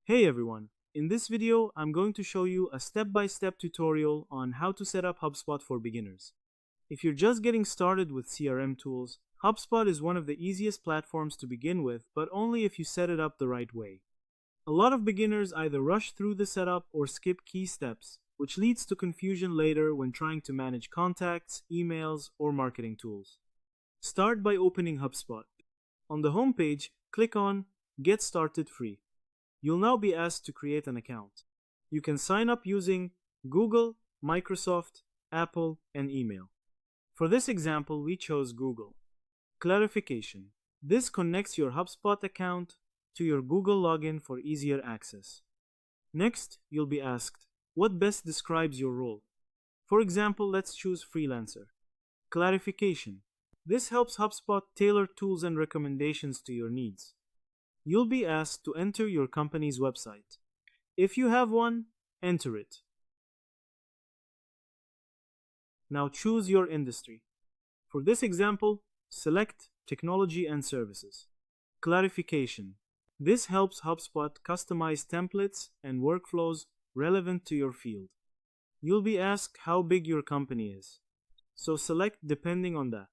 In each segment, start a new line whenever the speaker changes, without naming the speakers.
Hey everyone, in this video I'm going to show you a step-by-step tutorial on how to set up HubSpot for beginners. If you're just getting started with CRM tools, HubSpot is one of the easiest platforms to begin with, but only if you set it up the right way. A lot of beginners either rush through the setup or skip key steps, which leads to confusion later when trying to manage contacts, emails, or marketing tools. Start by opening HubSpot. On the home page, click on Get Started Free. You'll now be asked to create an account. You can sign up using Google, Microsoft, Apple, and email. For this example, we chose Google. Clarification: this connects your HubSpot account to your Google login for easier access. Next, you'll be asked, what best describes your role? For example, let's choose freelancer. Clarification: this helps HubSpot tailor tools and recommendations to your needs. You'll be asked to enter your company's website. If you have one, enter it. Now choose your industry. For this example, select Technology and Services. Clarification: this helps HubSpot customize templates and workflows relevant to your field. You'll be asked how big your company is, so select depending on that.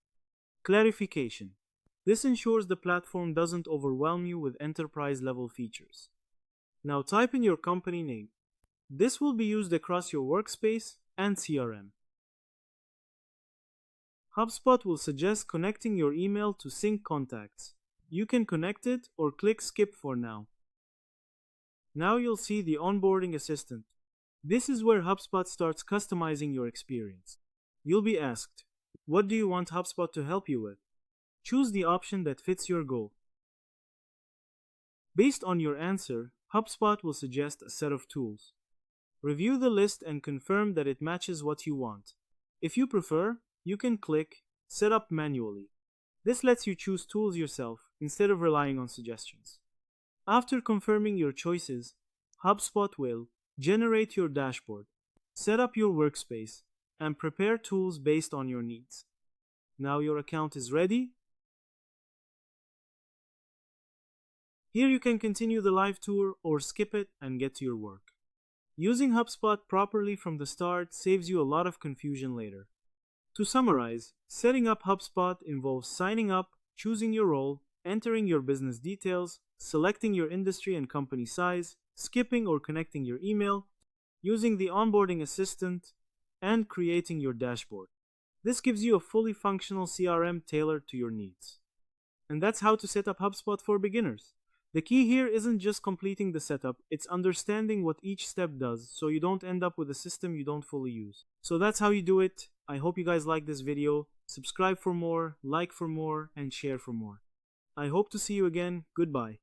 Clarification: this ensures the platform doesn't overwhelm you with enterprise-level features. Now type in your company name. This will be used across your workspace and CRM. HubSpot will suggest connecting your email to sync contacts. You can connect it or click Skip for now. Now you'll see the Onboarding Assistant. This is where HubSpot starts customizing your experience. You'll be asked, what do you want HubSpot to help you with? Choose the option that fits your goal. Based on your answer, HubSpot will suggest a set of tools. Review the list and confirm that it matches what you want. If you prefer, you can click Set Up Manually. This lets you choose tools yourself instead of relying on suggestions. After confirming your choices, HubSpot will generate your dashboard, set up your workspace, and prepare tools based on your needs. Now your account is ready. Here you can continue the live tour or skip it and get to your work. Using HubSpot properly from the start saves you a lot of confusion later. To summarize, setting up HubSpot involves signing up, choosing your role, entering your business details, selecting your industry and company size, skipping or connecting your email, using the onboarding assistant, and creating your dashboard. This gives you a fully functional CRM tailored to your needs. And that's how to set up HubSpot for beginners. The key here isn't just completing the setup, it's understanding what each step does so you don't end up with a system you don't fully use. So that's how you do it. I hope you guys like this video. Subscribe for more, like for more, and share for more. I hope to see you again. Goodbye.